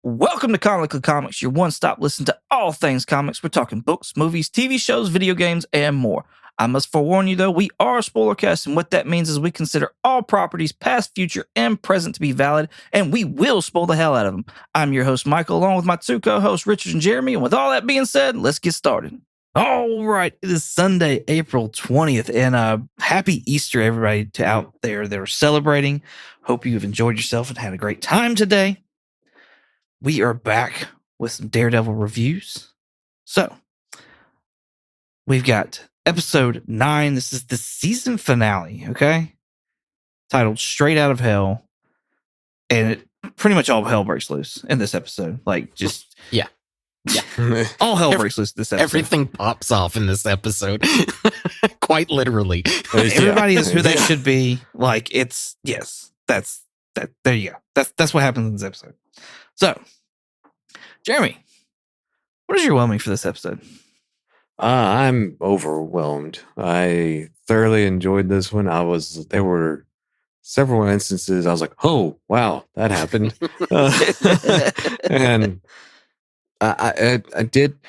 Welcome to Comically Comics, your one-stop listen to all things comics. We're talking books, movies, TV shows, video games, and more. I must forewarn you, though, we are a spoilercast, and what that means is we consider all properties, past, future, and present, to be valid, and we will spoil the hell out of them. I'm your host, Michael, along with my two co-hosts, Richard and Jeremy, and with all that being said, let's get started. All right, it is Sunday, April 20th, and happy Easter, everybody to out there that are celebrating. Hope you've enjoyed yourself and had a great time today. We are back with some Daredevil reviews. So, we've got episode 9. This is the season finale, okay? Titled Straight Out of Hell. And pretty much all hell breaks loose in this episode. Like, just... Yeah. all hell breaks loose this episode. Everything pops off in this episode. Quite literally. Everybody is who they should be. Like, it's... Yes. That's... That. There you go. That's what happens in this episode. So, Jeremy, what is your whelming for this episode? I'm overwhelmed. I thoroughly enjoyed this one. There were several instances I was like, oh, wow, that happened. And I did.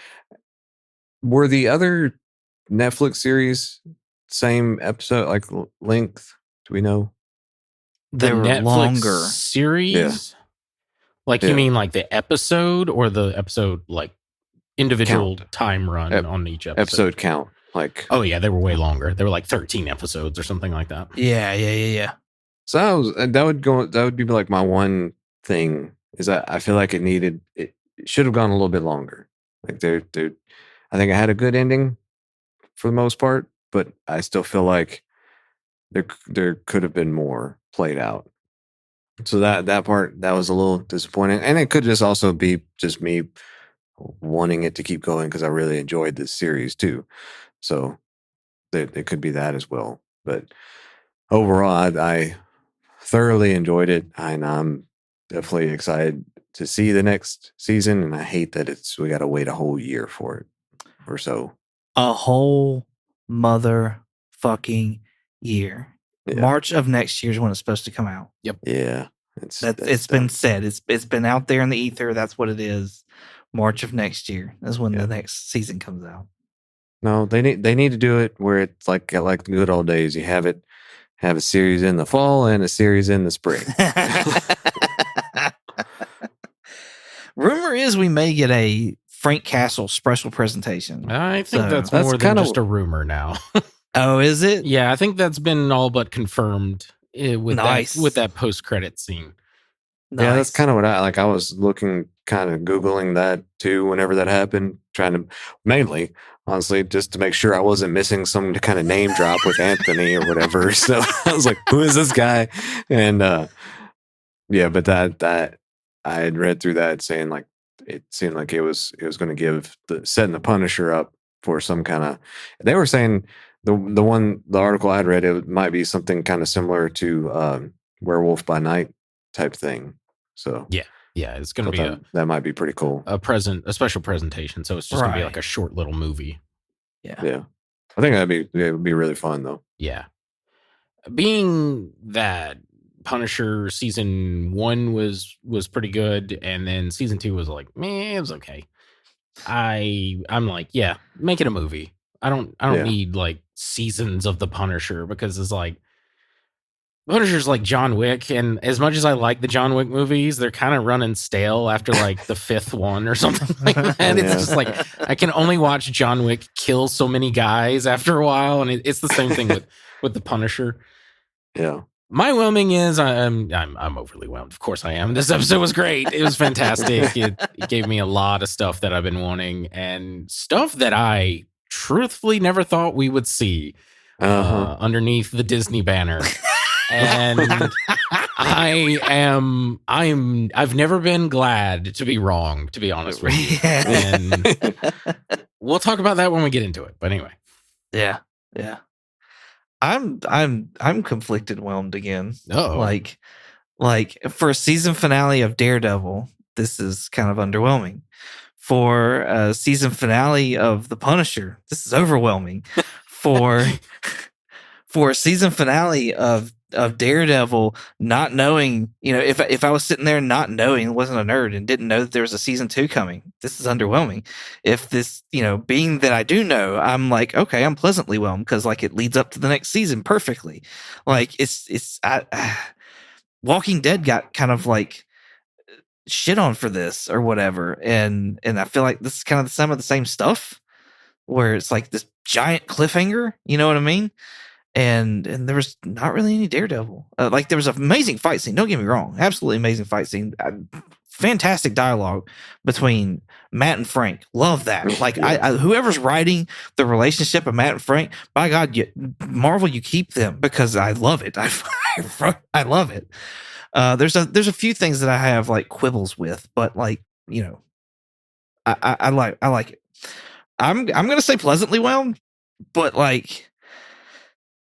Were the other Netflix series same episode, like length? Do we know? The were Netflix longer. series? Yeah. Like, you mean like the episode or the episode, like individual time run on each episode? Episode count. Like, oh, yeah, they were way longer. They were like 13 episodes or something like that. Yeah. so that would be like my one thing is that I feel like it should have gone a little bit longer. Like I think I had a good ending for the most part, but I still feel like there could have been more played out. So that part, that was a little disappointing. And it could just also be just me wanting it to keep going because I really enjoyed this series too. So it could be that as well. But overall, I thoroughly enjoyed it. And I'm definitely excited to see the next season. And I hate that we got to wait a whole year for it or so. A whole motherfucking year. Yeah. March of next year is when it's supposed to come out. Yep. Yeah. It's been said. It's been out there in the ether. That's what it is. March of next year is when the next season comes out. No, they need to do it where it's like the good old days. You have a series in the fall and a series in the spring. Rumor is we may get a Frank Castle special presentation. I think that's more than just a rumor now. Oh, is it? Yeah, I think that's been all but confirmed with that post-credit scene. Nice. Yeah, that's kind of what I was looking, kind of Googling that too whenever that happened, trying to mainly, honestly, just to make sure I wasn't missing some kind of name drop with Anthony or whatever. So I was like, who is this guy? And but that I had read through that saying like it seemed like it was going to give setting the Punisher up for some kind of. They were saying the article I had read, it might be something kind of similar to Werewolf by Night type thing. So yeah, it's going to be that might be pretty cool. A special presentation. So it's just going to be like a short little movie. Yeah. I think it would be really fun though. Yeah, being that Punisher season 1 was pretty good, and then season 2 was like, man, it was okay. I'm like, yeah, make it a movie. I don't need like seasons of the Punisher, because it's like Punisher's like John Wick, and as much as I like the John Wick movies, they're kind of running stale after like the 5th one or something like that. It's just like I can only watch John Wick kill so many guys after a while, and it's the same thing with the Punisher. Yeah. My whelming is I'm overly whelmed. Of course I am. This episode was great. It was fantastic. It gave me a lot of stuff that I've been wanting, and stuff that I truthfully never thought we would see underneath the Disney banner. And I've never been glad to be wrong, to be honest with you. And we'll talk about that when we get into it. But anyway. Yeah. I'm conflicted, whelmed again. Oh. Like for a season finale of Daredevil, this is kind of underwhelming. For a season finale of The Punisher, this is overwhelming. For a season finale of Daredevil not knowing, if I was sitting there not knowing, wasn't a nerd and didn't know that there was a season 2 coming, this is underwhelming. If this, being that I do know, I'm like, okay, I'm pleasantly whelmed because like it leads up to the next season perfectly. Like Walking Dead got kind of like shit on for this or whatever, and I feel like this is kind of some of the same stuff where it's like this giant cliffhanger, you know what I mean? And there was not really any Daredevil. Like there was an amazing fight scene. Don't get me wrong, absolutely amazing fight scene. Fantastic dialogue between Matt and Frank. Love that. Like I whoever's writing the relationship of Matt and Frank, by God, Marvel, you keep them because I love it. I love it. There's a few things that I have like quibbles with, but like I like it. I'm gonna say pleasantly whelmed, but like.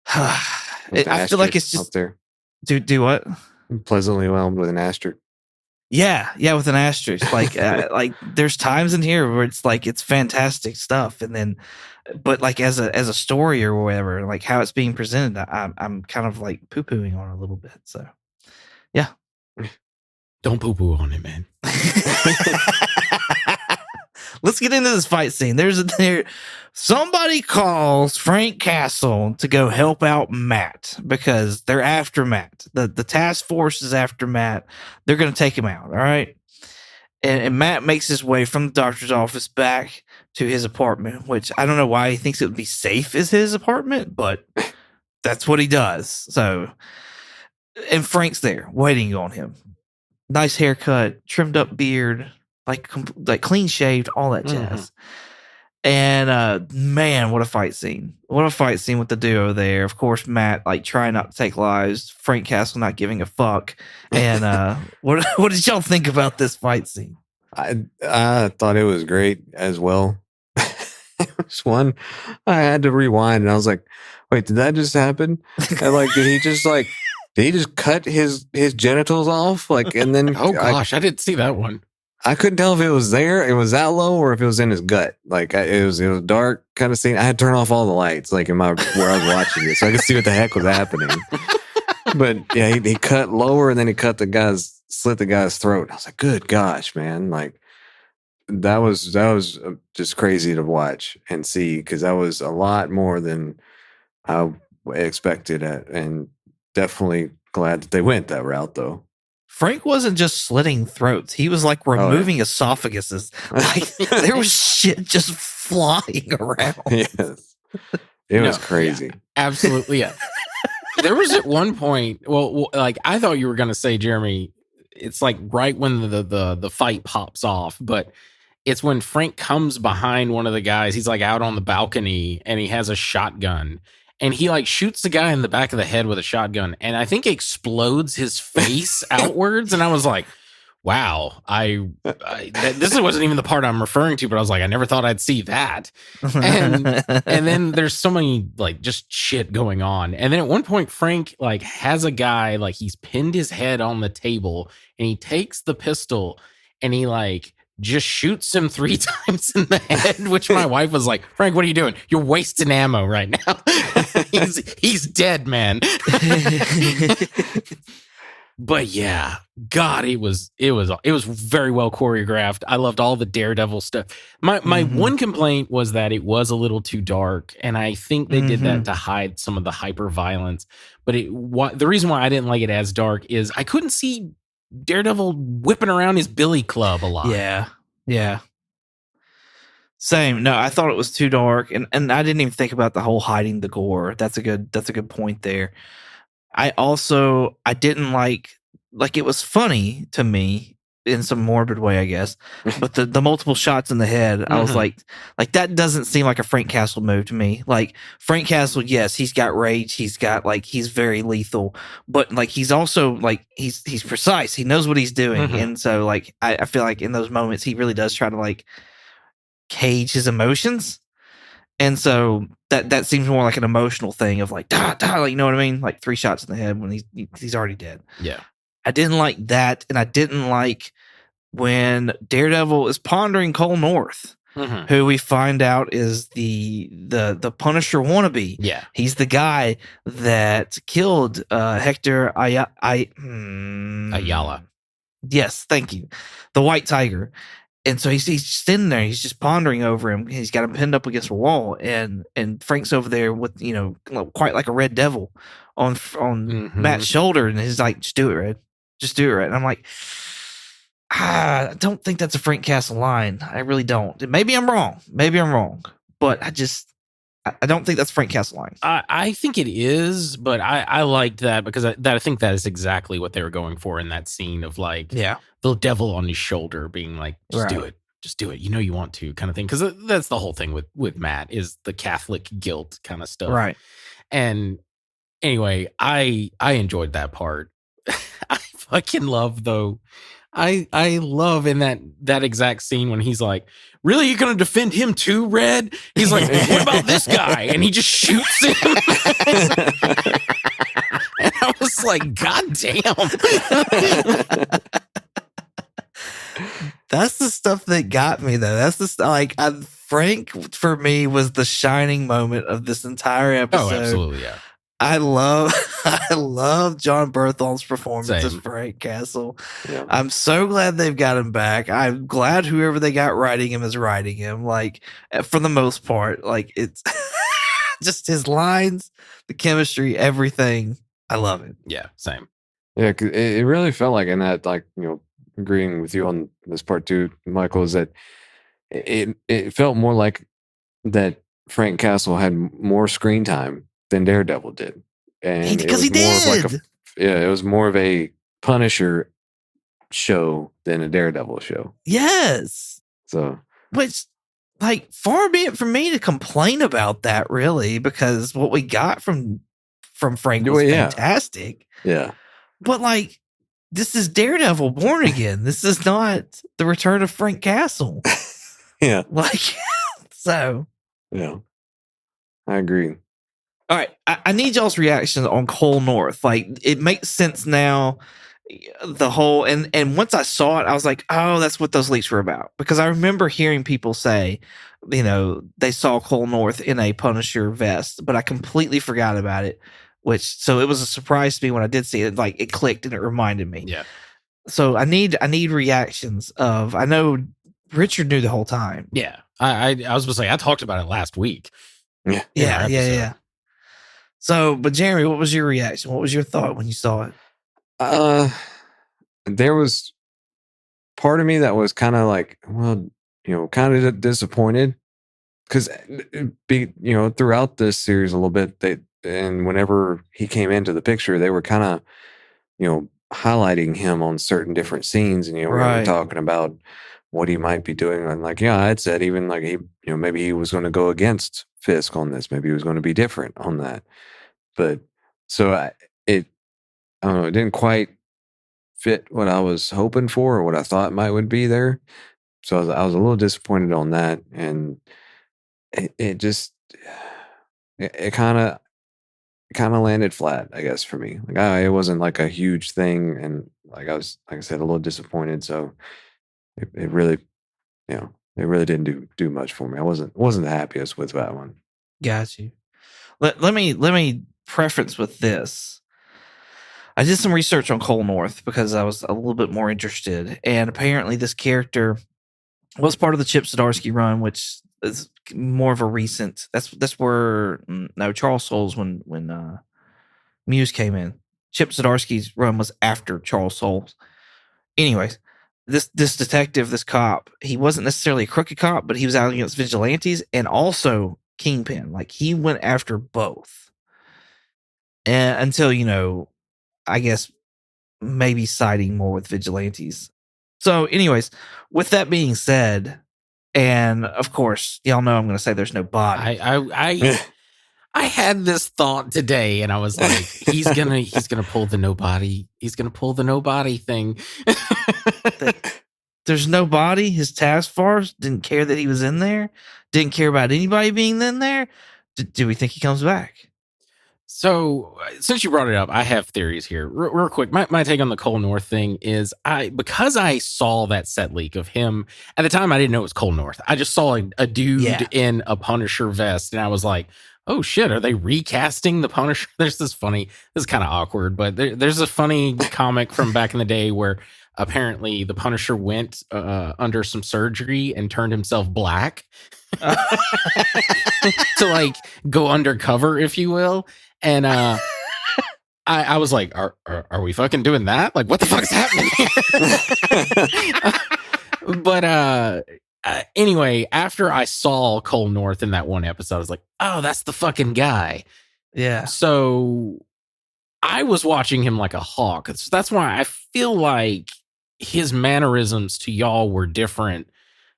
I feel like it's just there. Do what? Pleasantly whelmed with an asterisk. Yeah, with an asterisk. Like, like there's times in here where it's like it's fantastic stuff, and then, but like as a story or whatever, like how it's being presented, I'm kind of like poo pooing on it a little bit. So, yeah, don't poo poo on it, man. Let's get into this fight scene. Somebody calls Frank Castle to go help out Matt because they're after Matt. The task force is after Matt. They're going to take him out. All right. And Matt makes his way from the doctor's office back to his apartment, which I don't know why he thinks it would be safe as his apartment, but that's what he does. So, and Frank's there waiting on him. Nice haircut, trimmed up beard, like clean shaved, all that jazz. And man, what a fight scene. What a fight scene with the duo there. Of course, Matt like trying not to take lives, Frank Castle not giving a fuck. And what did y'all think about this fight scene? I thought it was great as well. It was one I had to rewind and I was like, wait, did that just happen? And like did he just cut his genitals off? Like and then oh gosh, I didn't see that one. I couldn't tell if it was there, it was that low, or if it was in his gut. Like it was dark kind of scene. I had to turn off all the lights, like where I was watching it, so I could see what the heck was happening. But yeah, he cut lower, and then he slit the guy's throat. I was like, good gosh, man! Like that was just crazy to watch and see because that was a lot more than I expected, and definitely glad that they went that route though. Frank wasn't just slitting throats. He was like removing esophaguses. Like there was shit just flying around. Yes. It was crazy. Yeah, absolutely. Yeah. There was at one point, well, like I thought you were going to say, Jeremy, it's like right when the fight pops off, but it's when Frank comes behind one of the guys. He's like out on the balcony and he has a shotgun. And he like shoots the guy in the back of the head with a shotgun, and I think explodes his face outwards. And I was like, "Wow, this wasn't even the part I'm referring to." But I was like, "I never thought I'd see that." And then there's so many like just shit going on. And then at one point, Frank like has a guy like he's pinned his head on the table, and he takes the pistol and he like just shoots him 3 times in the head, which my wife was like, Frank, what are you doing? You're wasting ammo right now. he's dead, man. But yeah, God, it was very well choreographed. I loved all the Daredevil stuff. My one complaint was that it was a little too dark, and I think they did that to hide some of the hyper violence. But the reason why I didn't like it as dark is I couldn't see Daredevil whipping around his billy club a lot. Yeah. Same. No, I thought it was too dark, and I didn't even think about the whole hiding the gore. That's a good point there. I didn't like it was funny to me in some morbid way, I guess. But the multiple shots in the head, I was like that doesn't seem like a Frank Castle move to me. Like Frank Castle, yes, he's got rage, he's got like he's very lethal, but like he's also like he's precise. He knows what he's doing, and so like I feel like in those moments he really does try to like cage his emotions. And so that seems more like an emotional thing of like, like, you know what I mean? Like 3 shots in the head when he's already dead. Yeah. I didn't like that. And I didn't like when Daredevil is pondering Cole North. Mhm. who we find out is the Punisher wannabe. Yeah. He's the guy that killed Hector Ayala. Yes, thank you. The White Tiger. And so he's sitting there. He's just pondering over him. He's got him pinned up against a wall, and Frank's over there with quite like a red devil on Matt's shoulder, and he's like, "Just do it, Red. Just do it, Red." And I'm like, I don't think that's a Frank Castle line. I really don't. Maybe I'm wrong. But I don't think that's Frank Castle line. I think it is, but I liked that because I think that is exactly what they were going for in that scene of like the devil on his shoulder being like, just do it. Just do it. You know you want to kind of thing. Because that's the whole thing with Matt is the Catholic guilt kind of stuff. Right. And anyway, I enjoyed that part. I fucking love though. I love in that exact scene when he's like, really, you're gonna defend him too, Red? He's like, what about this guy? And he just shoots him. And I was like, God damn. That's the stuff that got me though. That's the Frank for me was the shining moment of this entire episode. Oh, absolutely, yeah. I love John Berthol's performance as Same. Frank Castle. Yeah. I'm so glad they've got him back. I'm glad whoever they got writing him is writing him. Like for the most part, like it's just his lines, the chemistry, everything. I love it. Yeah, same. Yeah, 'cause it really felt like in that, like, agreeing with you on this part too, Michael, is that it felt more like that Frank Castle had more screen time than Daredevil did, and Because he did. It was more of a Punisher show than a Daredevil show. Yes. So, which, like, far be it from me to complain about that, really, because what we got from Frank was fantastic. Yeah. But like, this is Daredevil Born Again. This is not the return of Frank Castle. Yeah. Like, so. Yeah. I agree. All right. I need y'all's reaction on Cole North. Like, it makes sense now. The whole, and once I saw it, I was like, oh, that's what those leaks were about. Because I remember hearing people say, they saw Cole North in a Punisher vest, but I completely forgot about it. So it was a surprise to me when I did see it. Like, it clicked and it reminded me. Yeah. So I need reactions of. I know Richard knew the whole time. Yeah. I was gonna say I talked about it last week. Yeah. So, but Jeremy, what was your reaction? What was your thought when you saw it? There was part of me that was kind of like, well, kind of disappointed because, throughout this series a little bit, and whenever he came into the picture, they were kind of, highlighting him on certain different scenes, and we were talking about what he might be doing, and like, I had said even like he, maybe he was going to go against Fisk on this, maybe he was going to be different on that, but so I don't know, it didn't quite fit what I was hoping for or what I thought would be there. So I was a little disappointed on that, and it just it kind of landed flat, I guess, for me. Like it wasn't like a huge thing, and like I was, like I said, a little disappointed. So it really, it really didn't do much for me. I wasn't the happiest with that one. Got you. Let me preference with this. I did some research on Cole North because I was a little bit more interested, and apparently this character was part of the Chip Zdarsky run, which is more of a recent. That's where Charles Soule's when Muse came in. Chip Zdarsky's run was after Charles Soule's. Anyways, this detective, this cop, he wasn't necessarily a crooked cop, but he was out against vigilantes and also Kingpin. Like, he went after both, and until I guess maybe siding more with vigilantes. So, anyways, with that being said, and of course, y'all know I'm going to say there's no body. I had this thought today, and I was like, he's gonna pull the nobody. He's gonna pull the nobody thing. There's no body. His task force didn't care that he was in there. Didn't care about anybody being in there. Do we think he comes back? So, since you brought it up, I have theories here. Real quick, my take on the Cole North thing is because I saw that set leak of him at the time, I didn't know it was Cole North. I just saw a dude in a Punisher vest, and I was like, "Oh shit, are they recasting the Punisher?" This is kind of awkward, but there's a funny comic from back in the day where apparently the Punisher went under some surgery and turned himself black to like go undercover, if you will. And I was like, are we fucking doing that? Like, what the fuck's happening here? But anyway, after I saw Cole North in that one episode, I was like, oh, that's the fucking guy. Yeah. So I was watching him like a hawk. That's why I feel like his mannerisms to y'all were different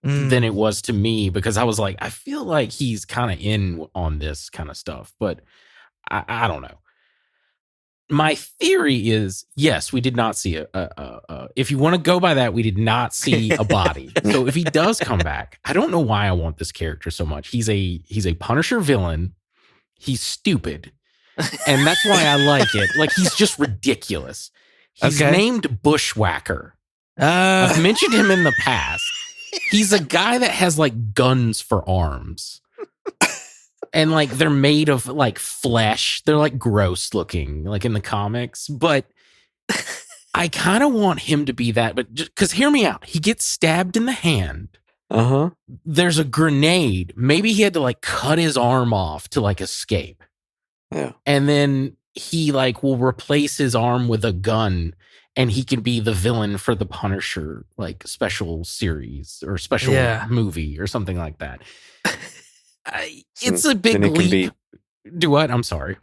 than it was to me, because I was like, I feel like he's kind of in on this kind of stuff, but I don't know. My theory is, yes, we did not see if you want to go by that, we did not see a body. So if he does come back, I don't know why I want this character so much. He's a Punisher villain. He's stupid. And that's why I like it. Like, he's just ridiculous. He's named Bushwhacker. I've mentioned him in the past. He's a guy that has like guns for arms. And like they're made of like flesh. They're like gross looking, like in the comics. But I kind of want him to be that. But just because, hear me out. He gets stabbed in the hand. Uh-huh. There's a grenade. Maybe he had to like cut his arm off to like escape. Yeah. And then he like will replace his arm with a gun, and he can be the villain for the Punisher like special series or special movie or something like that. It's a big leap. Do what? I'm sorry.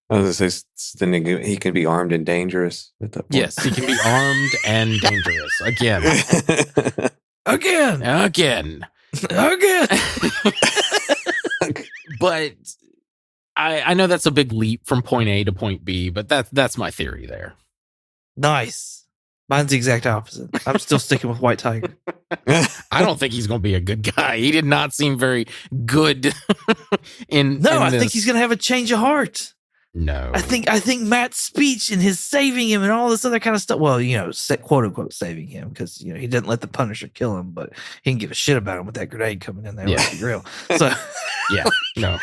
I was going to say, then he can be armed and dangerous at that point. Yes, he can be armed and dangerous. Again. But I know that's a big leap from point A to point B, but that's my theory there. Nice. Mine's the exact opposite. I'm still sticking with White Tiger. I don't think he's going to be a good guy. He did not seem very good I think he's going to have a change of heart. No. I think Matt's speech and his saving him and all this other kind of stuff. Well, quote unquote saving him, because he didn't let the Punisher kill him, but he didn't give a shit about him with that grenade coming in there. Let's be real. So yeah, no.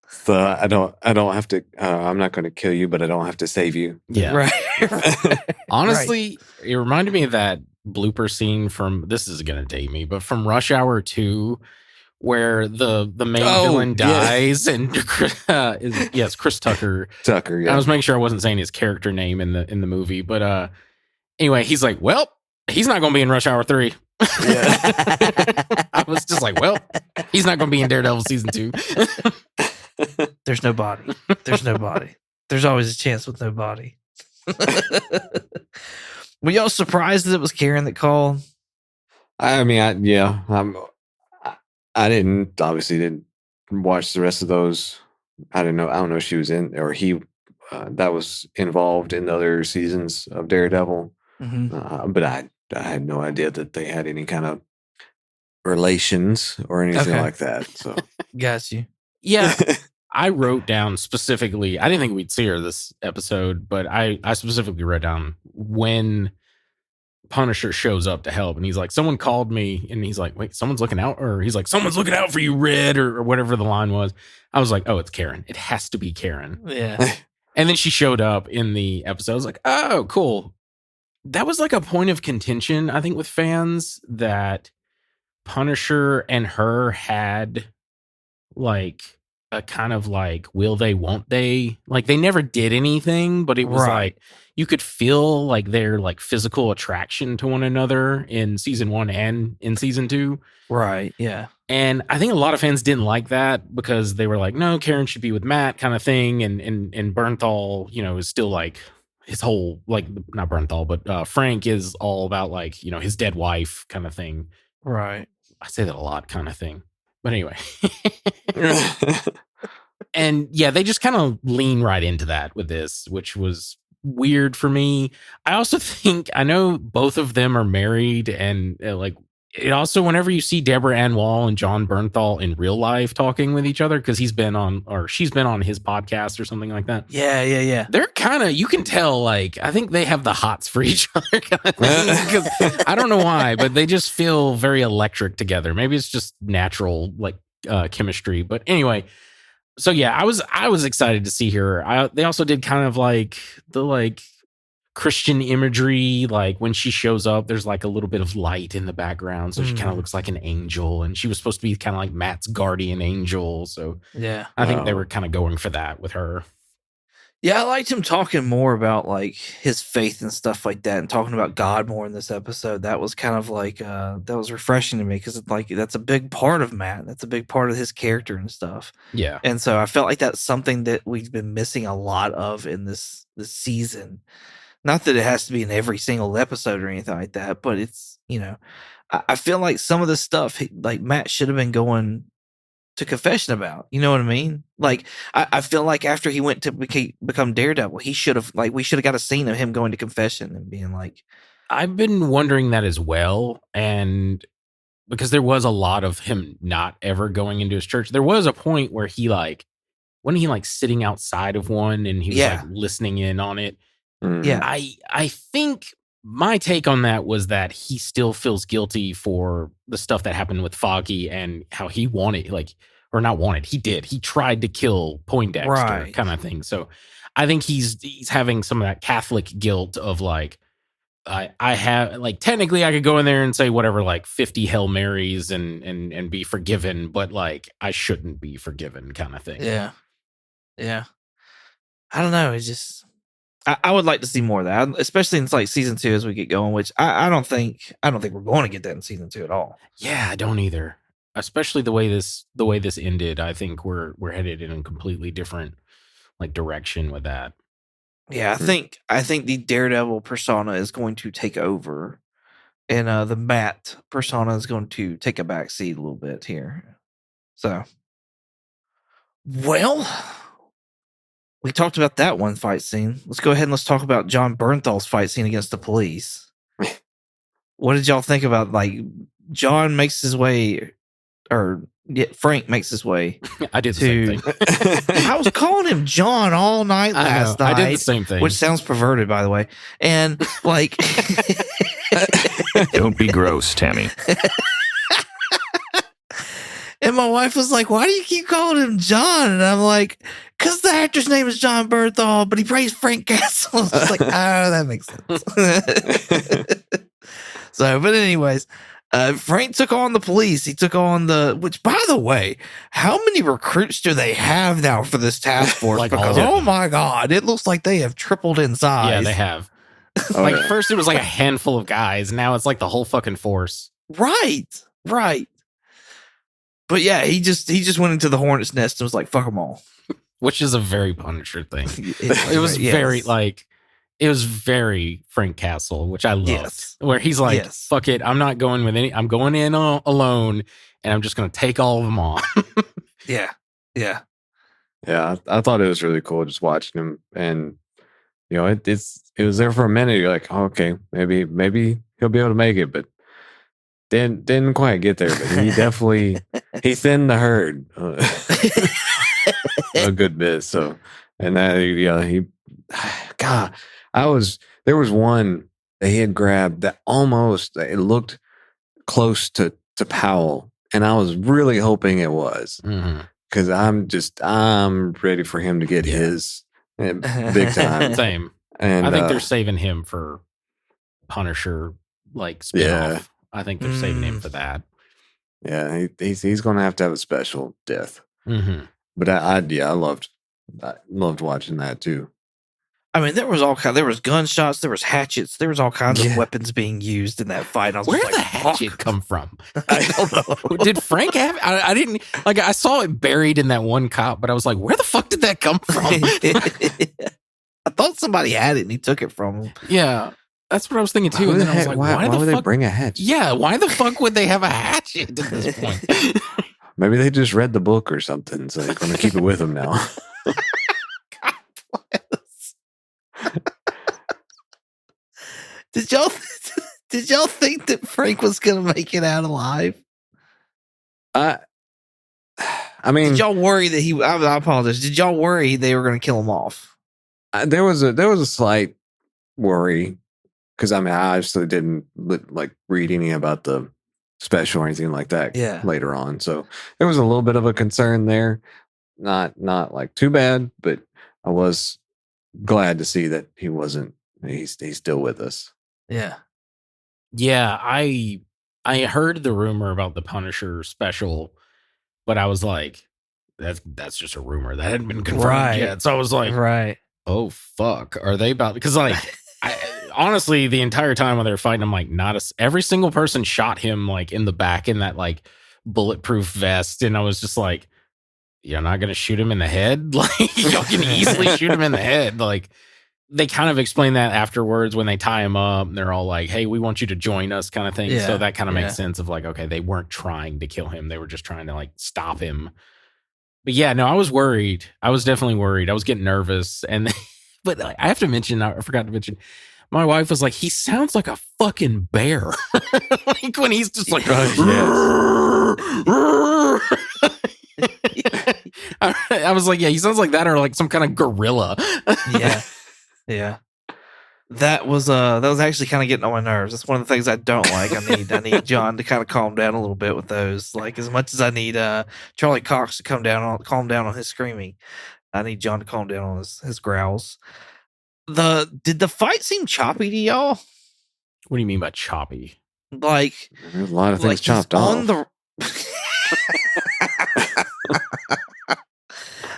So I don't have to. I'm not going to kill you, but I don't have to save you. Yeah, right. Honestly, it reminded me of that blooper scene from. This is going to date me, but from Rush Hour 2, where the main villain dies, and Chris Tucker. Tucker. Yeah. I was making sure I wasn't saying his character name in the movie, but anyway, he's like, well, he's not going to be in Rush Hour 3. Yeah. I was just like, well, he's not going to be in Daredevil season 2. There's no body. There's no body. There's always a chance with no body. Were y'all surprised that it was Karen that called? I mean, I didn't watch the rest of those. I don't know if she was in, or he that was involved in the other seasons of Daredevil. Mm-hmm. But I had no idea that they had any kind of relations or anything like that. So got you. Yeah. I wrote down specifically, I didn't think we'd see her this episode, but I specifically wrote down when Punisher shows up to help, and he's like, someone called me, and he's like, wait, someone's looking out? Or he's like, someone's looking out for you, Red, or whatever the line was. I was like, oh, it's Karen. It has to be Karen. Yeah. And then she showed up in the episode. I was like, oh, cool. That was like a point of contention, I think, with fans, that Punisher and her had like a kind of like, will they, won't they? Like, they never did anything, but it was like, you could feel like their like physical attraction to one another in season 1 and in season 2. Right. Yeah. And I think a lot of fans didn't like that, because they were like, no, Karen should be with Matt, kind of thing. And Bernthal, is still like his whole, like, not Bernthal, but Frank is all about like, his dead wife kind of thing. Right. I say that a lot, kind of thing. But anyway. And yeah, they just kind of lean right into that with this, which was weird for me. I also think, I know both of them are married, and like it also, whenever you see Deborah Ann Wall and John Bernthal in real life talking with each other, because she's been on his podcast or something like that. Yeah. They're kind of, you can tell, like, I think they have the hots for each other kind of thing. Because I don't know why, but they just feel very electric together. Maybe it's just natural, like, chemistry. But anyway, so yeah, I was excited to see her. They also did kind of like the like Christian imagery, like when she shows up, there's like a little bit of light in the background, so she kind of looks like an angel, and she was supposed to be kind of like Matt's guardian angel. So Yeah. I think they were kind of going for that with her. Yeah, I liked him talking more about like his faith and stuff like that, and talking about God more in this episode. That was kind of like that was refreshing to me, because like that's a big part of Matt. That's a big part of his character and stuff. Yeah. And so I felt like that's something that we've been missing a lot of in this season. Not that it has to be in every single episode or anything like that, but it's, I feel like some of the stuff like Matt should have been going to confession about. You know what I mean? Like I feel like after he went to become Daredevil, he should have, like, we should have got a scene of him going to confession and being like, I've been wondering that as well, and because there was a lot of him not ever going into his church. There was a point where he like, when he like sitting outside of one and he was like listening in on it. yeah, I think my take on that was that he still feels guilty for the stuff that happened with Foggy and how he wanted, like, or not wanted, he did. He tried to kill Poindexter kind of thing. So I think he's having some of that Catholic guilt of like, I have, like, technically I could go in there and say whatever, like 50 Hail Marys and be forgiven, but like I shouldn't be forgiven kind of thing. Yeah. I don't know. It's just, I would like to see more of that, especially in like season 2 as we get going, which I don't think we're going to get that in season 2 at all. Yeah, I don't either. Especially the way this ended. I think we're headed in a completely different like direction with that. Yeah, I think the Daredevil persona is going to take over, and the Matt persona is going to take a back seat a little bit here. So, well, we talked about that one fight scene. Let's go ahead and let's talk about John Bernthal's fight scene against the police. What did y'all think about, like, John makes his way, or Frank makes his way? I did the same thing. I was calling him John all night last night. I did the same thing. Which sounds perverted, by the way. And like, don't be gross, Tammy. And my wife was like, "Why do you keep calling him John?" And I'm like, "Because the actor's name is John Bernthal, but he plays Frank Castle." It's like, that makes sense. So, but anyways, Frank took on the police. He took on which, by the way, how many recruits do they have now for this task force? Like, because, oh my God, it looks like they have tripled in size. Yeah, they have. First it was like a handful of guys. Now it's like the whole fucking force. Right. But yeah, he just went into the hornet's nest and was like, fuck them all. Which is a very Punisher thing. It was very like, it was very Frank Castle, which I loved. Yes. Where he's like, fuck it, I'm not going with any, I'm going in alone and I'm just going to take all of them on. Yeah. Yeah, I thought it was really cool just watching him, and you know, it was there for a minute. You're like, oh, okay, maybe he'll be able to make it, but didn't quite get there. But he definitely he thinned the herd a good bit. So, and that there was one that he had grabbed that almost it looked close to Powell, and I was really hoping it was. Because I'm ready for him to get his big time. Same. And I think they're saving him for Punisher, like, spinoff. Yeah. I think they're saving him for that. Yeah, he's going to have a special death. Mm-hmm. But I loved watching that too. I mean, there was there was gunshots, there was hatchets, there was all kinds of weapons being used in that fight. I was Where just did like, the hatchet come from? I don't know. Did Frank have? I didn't like. I saw it buried in that one cop, but I was like, where the fuck did that come from? I thought somebody had it and he took it from him. Yeah, that's what I was thinking too. And then I was like, why would they bring a hatchet? Yeah, why the fuck would they have a hatchet at this point? Maybe they just read the book or something, so they're going to keep it with them now. Did Did y'all think that Frank was gonna make it out alive? I mean, Did y'all worry that he? I apologize. Did y'all worry they were gonna kill him off? there was a slight worry because I mean I obviously didn't like read any about the special or anything like that later on, so there was a little bit of a concern there. Not like too bad, but I was glad to see that he wasn't. He's still with us. Yeah. Yeah, I heard the rumor about the Punisher special, but I was like, that's just a rumor that hadn't been confirmed yet. So I was like, right. Oh fuck, are they about? Because like, honestly, the entire time when they were fighting, I'm like, every single person shot him like in the back in that like bulletproof vest, and I was just like, you're not gonna shoot him in the head? Like, y'all can easily shoot him in the head. Like, they kind of explain that afterwards when they tie him up. And they're all like, hey, we want you to join us, kind of thing. So that kind of makes sense of like, okay, they weren't trying to kill him. They were just trying to like stop him. But yeah, no, I was worried. I was definitely worried. I was getting nervous. And but I have to mention, I forgot to mention, my wife was like, he sounds like a fucking bear. Like when he's just like, I was like, yeah, he sounds like that or like some kind of gorilla. Yeah. That was actually kind of getting on my nerves. That's one of the things I don't like. I need John to kind of calm down a little bit with those. Like as much as I need Charlie Cox to calm down on his screaming, I need John to calm down on his growls. Did the fight seem choppy to y'all? What do you mean by choppy? Like there's a lot of things chopped off.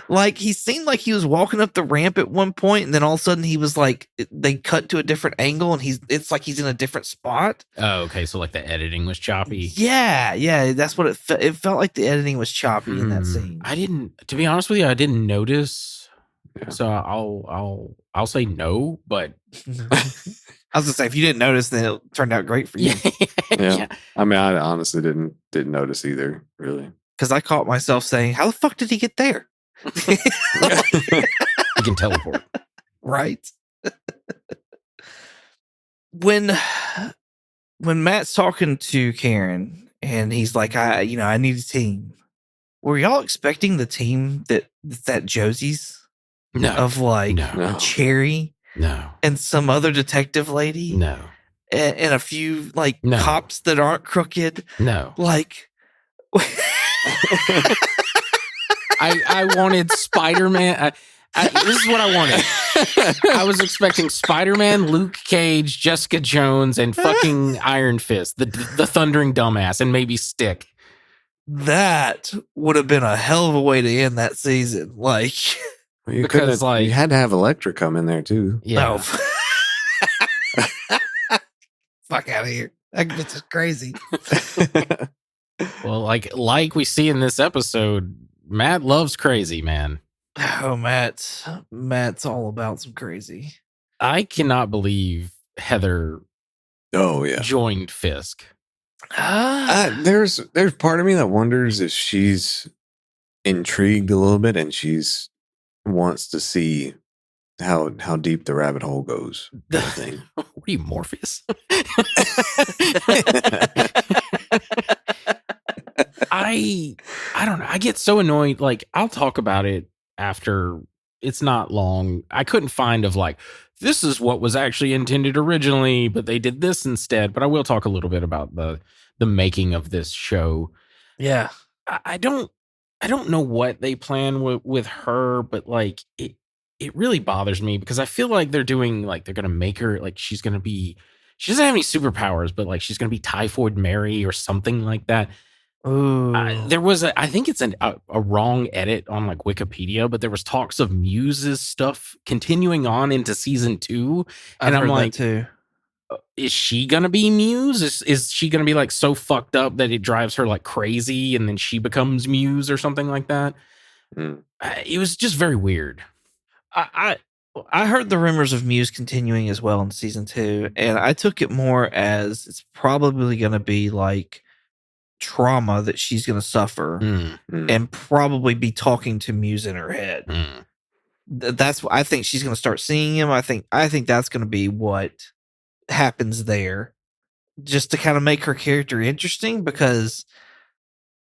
Like he seemed like he was walking up the ramp at one point, and then all of a sudden he was like, they cut to a different angle, and it's like he's in a different spot. Oh, okay. So like the editing was choppy. Yeah. That's what it felt. It felt like the editing was choppy in that scene. To be honest with you, I didn't notice. Yeah. So I'll say no, but I was gonna say if you didn't notice, then it turned out great for you. Yeah. I mean, I honestly didn't notice either, really. Because I caught myself saying, "How the fuck did he get there?" He can teleport, right? When Matt's talking to Karen and he's like, I need a team. Were y'all expecting the team that Josie's? No. Of like no. Cherry? No. And some other detective lady? No. And a few like cops that aren't crooked? No. Like I wanted Spider-Man. This is what I wanted. I was expecting Spider-Man, Luke Cage, Jessica Jones, and fucking Iron Fist, the thundering dumbass, and maybe Stick. That would have been a hell of a way to end that season. Like, well, you had to have Elektra come in there too. Yeah. Fuck out of here. That bitch is crazy. Well, like we see in this episode, Matt loves crazy, man. Oh, Matt's all about some crazy. I cannot believe Heather joined Fisk. There's part of me that wonders if she's intrigued a little bit and she's wants to see how deep the rabbit hole goes. Kind of thing. What are you, Morpheus? I don't know. I get so annoyed. Like, I'll talk about it after it's not long. I couldn't find this is what was actually intended originally, but they did this instead. But I will talk a little bit about the making of this show. Yeah. I don't know what they plan with her, but like it really bothers me because I feel like they're doing they're going to make her she doesn't have any superpowers, but she's going to be Typhoid Mary or something like that. There was I think it's a wrong edit on Wikipedia, but there was talks of Muse's stuff continuing on into season 2, and I'm like, too. Is she gonna be Muse? Is she gonna be so fucked up that it drives her crazy, and then she becomes Muse or something like that? It was just very weird. I heard the rumors of Muse continuing as well in season 2, and I took it more as it's probably gonna be trauma that she's going to suffer and probably be talking to Muse in her head. That's what I think. She's going to start seeing him. I think that's going to be what happens there. just to kind of make her character interesting because,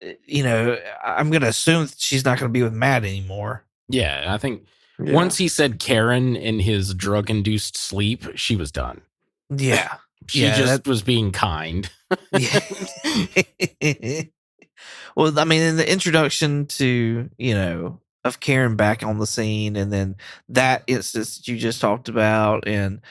I'm going to assume she's not going to be with Matt anymore. Yeah, I think Yeah. once he said Karen in his drug-induced sleep, she was done. Yeah. She was being kind. Yeah. Well, I mean, in the introduction to, of Karen back on the scene, and then that instance that you just talked about, and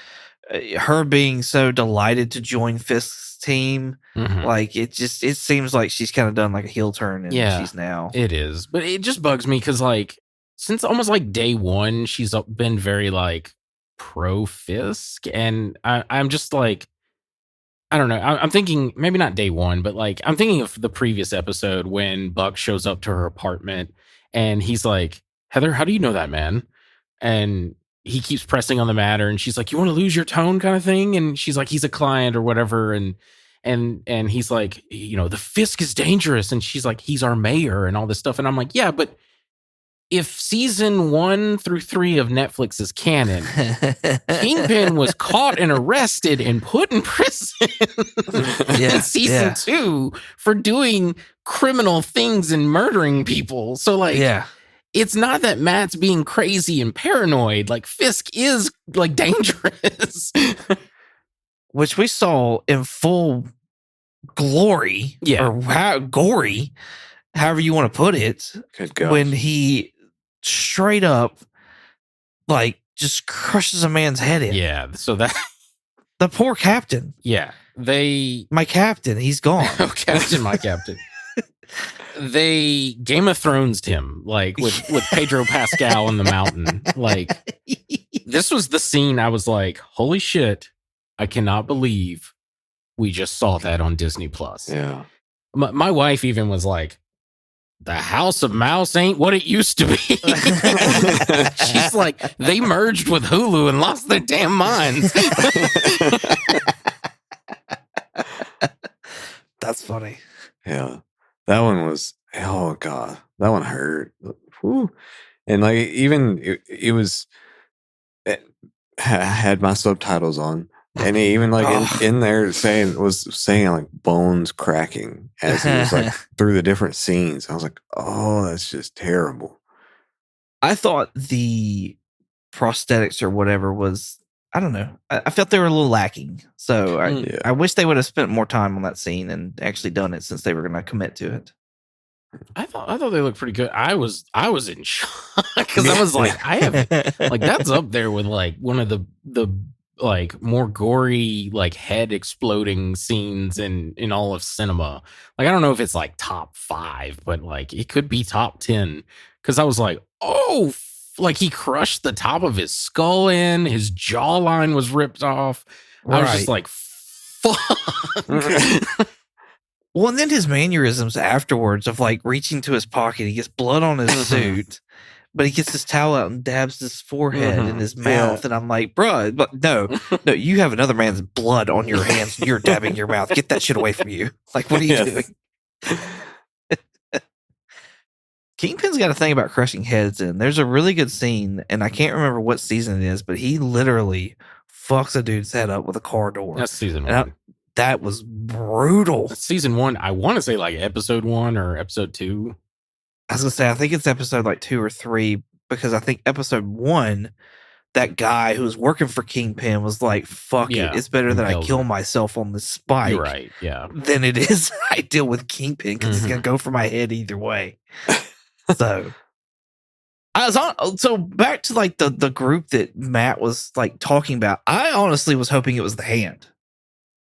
her being so delighted to join Fisk's team, like it seems like she's kind of done like a heel turn, and she's now. It is, but it just bugs me because like since almost like day one, she's been very like pro Fisk, and I'm just like, I don't know. I'm thinking maybe not day one, but like I'm thinking of the previous episode when Buck shows up to her apartment and he's like, Heather, how do you know that man? And he keeps pressing on the matter, and she's like, you want to lose your tone kind of thing? And she's like, he's a client or whatever. And he's like, the Fisk is dangerous. And she's like, he's our mayor and all this stuff. And I'm like, yeah, but if season 1 through 3 of Netflix is canon, Kingpin was caught and arrested and put in prison in season 2 for doing criminal things and murdering people. So like, it's not that Matt's being crazy and paranoid. Like Fisk is like dangerous, which we saw in full glory, or gory, however you want to put it, when he straight up like just crushes a man's head in. Yeah, so that the poor captain. Yeah, my captain, he's gone. Oh, captain, my captain. They Game of Thrones'd him like with Pedro Pascal on the mountain. Like this was the scene I was like, holy shit, I cannot believe we just saw that on Disney Plus. Yeah. My wife even was like, the House of Mouse ain't what it used to be. She's like, they merged with Hulu and lost their damn minds. That's funny. Yeah. That one was, oh God, that one hurt. Whew. And like, even it was, I had my subtitles on. And he even like in there saying like bones cracking as he was like through the different scenes. I was like, oh, that's just terrible. I thought the prosthetics or whatever was, I don't know. I felt they were a little lacking. So I wish they would have spent more time on that scene and actually done it since they were going to commit to it. I thought they looked pretty good. I was in shock because I was like, I have like that's up there with like one of the like more gory like head exploding scenes in all of cinema. Like I don't know if it's like top 5, but like it could be top 10 because I was like, oh, like he crushed the top of his skull in, his jawline was ripped off. I was just like, fuck. Well, and then his mannerisms afterwards of like reaching to his pocket, he gets blood on his suit, but he gets his towel out and dabs his forehead and his mouth. And I'm like, bro, but no, you have another man's blood on your hands. And you're dabbing your mouth. Get that shit away from you. Like, what are you doing? Kingpin's got a thing about crushing heads in. There's a really good scene, and I can't remember what season it is, but he literally fucks a dude's head up with a car door. That's season 1. That was brutal. That's season 1. I want to say like episode 1 or episode 2. I was gonna say I think it's episode like 2 or 3 because I think episode 1, that guy who was working for Kingpin was like, "Fuck it, it's better that I kill myself on this spike." You're right, yeah. Than it is I deal with Kingpin because he's gonna go for my head either way. So I was on. So back to like the group that Matt was like talking about. I honestly was hoping it was the Hand.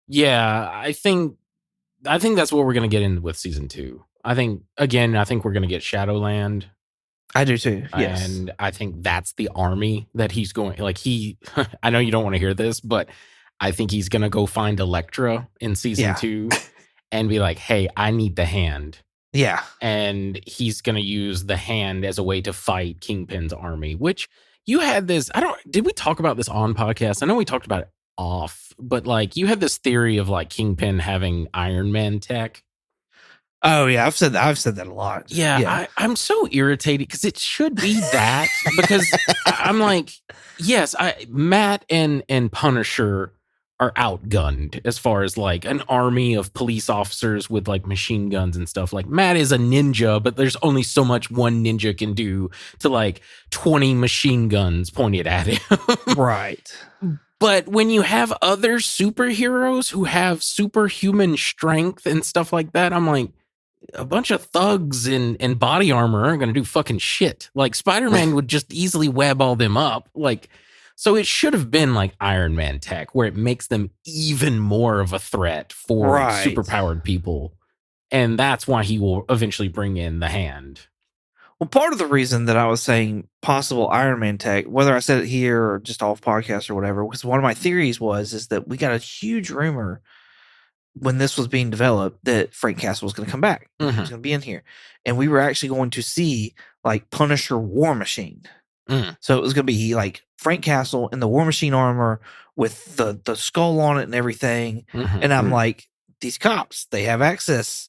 Yeah, I think that's what we're gonna get in with season 2. I think we're gonna get Shadowland. I do too. Yes, and I think that's the army that he's going. Like I know you don't want to hear this, but I think he's gonna go find Elektra in season 2 and be like, "Hey, I need the Hand." Yeah, and he's gonna use the Hand as a way to fight Kingpin's army. Which you had this. Did we talk about this on podcast? I know we talked about it off, but like you had this theory of like Kingpin having Iron Man tech. Oh yeah, I've said that a lot. Yeah. I'm so irritated because it should be that because I'm like, yes, Matt and Punisher outgunned as far as like an army of police officers with like machine guns and stuff. Like Matt is a ninja, but there's only so much one ninja can do to like 20 machine guns pointed at him. Right. But when you have other superheroes who have superhuman strength and stuff like that, I'm like, a bunch of thugs in body armor aren't going to do fucking shit. Like Spider-Man would just easily web all them up. Like, so it should have been like Iron Man tech, where it makes them even more of a threat for Right. superpowered people. And that's why he will eventually bring in the Hand. Well, part of the reason that I was saying possible Iron Man tech, whether I said it here or just off podcast or whatever, because one of my theories is that we got a huge rumor when this was being developed that Frank Castle was going to come back. He was going to be in here. And we were actually going to see like Punisher War Machine. So it was going to be like Frank Castle in the War Machine armor with the skull on it and everything. And I'm like, these cops, they have access,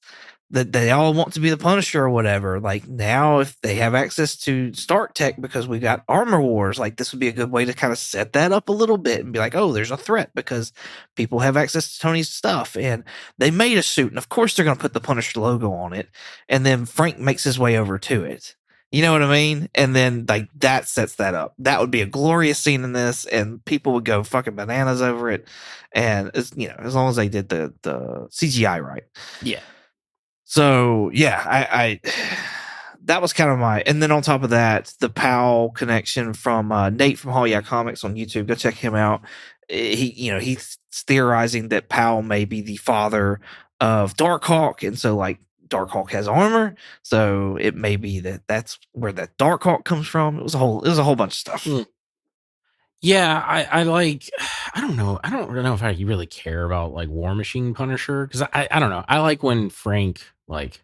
that they all want to be the Punisher or whatever. Like now, if they have access to Stark Tech because we got Armor Wars, like this would be a good way to kind of set that up a little bit and be like, oh, there's a threat because people have access to Tony's stuff. And they made a suit. And of course, they're going to put the Punisher logo on it. And then Frank makes his way over to it. You know what I mean? And then like that sets that up. That would be a glorious scene in this, and people would go fucking bananas over it. And it's, you know, as long as they did the CGI right. Yeah. So yeah, I that was kind of my, and then on top of that, the Powell connection from Nate from Hall Yeah Comics on YouTube. Go check him out. He's theorizing that Powell may be the father of Darkhawk, and so like Darkhawk has armor, so it may be that's where that Darkhawk comes from. It was a whole bunch of stuff. Yeah, I like, I don't know if I really care about like War Machine Punisher, because I don't know. I like when Frank like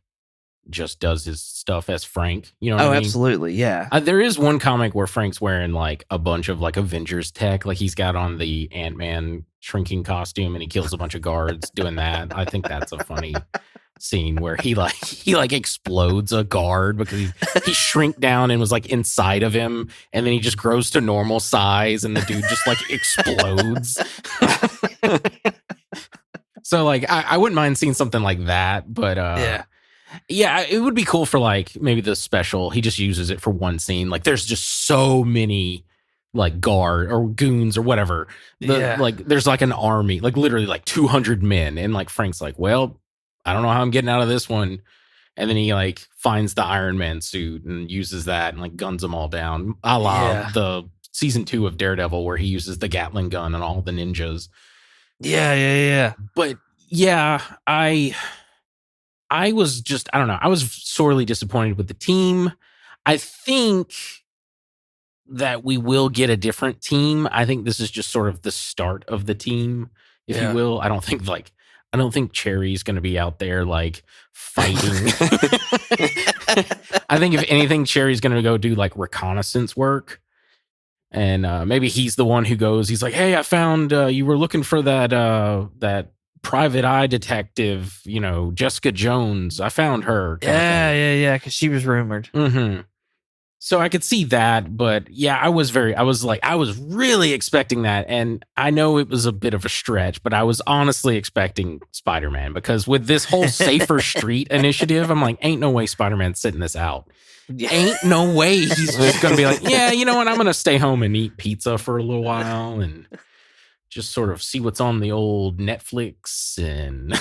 just does his stuff as Frank. You know what I mean? Absolutely, yeah. There is one comic where Frank's wearing like a bunch of like Avengers tech, like he's got on the Ant-Man shrinking costume and he kills a bunch of guards doing that. I think that's a funny scene where he explodes a guard because he shrink down and was like inside of him, and then he just grows to normal size and the dude just like explodes. So like I wouldn't mind seeing something like that, but yeah, it would be cool for like maybe the special. He just uses it for one scene. Like there's just so many like guard or goons or whatever. Like there's like an army, like literally like 200 men, and like Frank's like, well, I don't know how I'm getting out of this one. And then he like finds the Iron Man suit and uses that and like guns them all down, a la the season 2 of Daredevil, where he uses the Gatling gun and all the ninjas. Yeah. But yeah, I was just, I don't know. I was sorely disappointed with the team. I think that we will get a different team. I think this is just sort of the start of the team, if you will. I don't think Cherry's going to be out there like fighting. I think if anything, Cherry's going to go do like reconnaissance work. And maybe he's the one who goes, he's like, hey, I found you were looking for that private eye detective, Jessica Jones. I found her. Yeah. Because she was rumored. Mm-hmm. So I could see that, but yeah, I was really expecting that. And I know it was a bit of a stretch, but I was honestly expecting Spider-Man, because with this whole Safer Street initiative, I'm like, ain't no way Spider-Man's sitting this out. Ain't no way he's just going to be like, yeah, you know what? I'm going to stay home and eat pizza for a little while and just sort of see what's on the old Netflix. And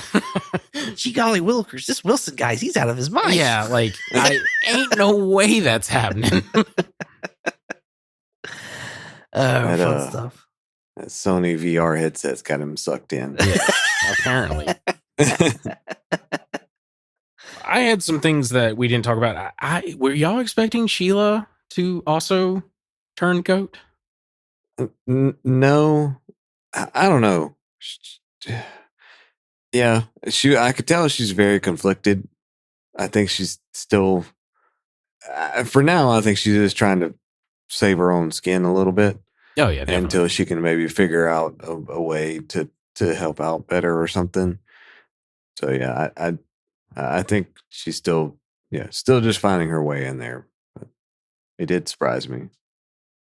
gee golly willikers, this Wilson guy's, he's out of his mind. Yeah, like ain't no way that's happening. Fun stuff. That Sony VR headset's got him sucked in. Yeah, apparently. I had some things that we didn't talk about. Were y'all expecting Sheila to also turn goat? No, I don't know. Yeah, I could tell she's very conflicted. I think she's still, for now, I think she's just trying to save her own skin a little bit. Oh yeah, definitely. Until she can maybe figure out a way to help out better or something. So yeah, I think she's still just finding her way in there. But it did surprise me.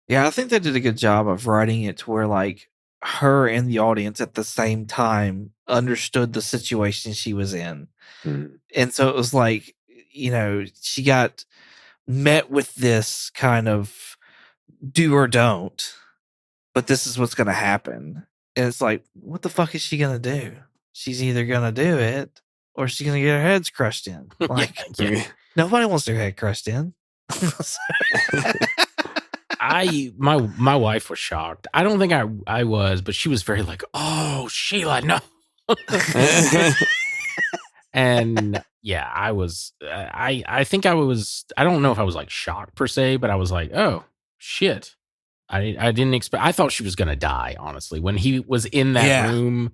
Yeah, I think they did a good job of writing it to where like her and the audience at the same time understood the situation she was in. Mhm. And so it was like, she got met with this kind of do or don't, but this is what's going to happen. And it's like, what the fuck is she going to do? She's either going to do it or she's going to get her heads crushed in. Like, Yeah. nobody wants their head crushed in. My wife was shocked. I don't think I was, but she was very like, "Oh, Sheila, no." And yeah, I was. I think I was. I don't know if I was like shocked per se, but I was like, "Oh shit." I didn't expect. I thought she was gonna die. Honestly, when he was in that room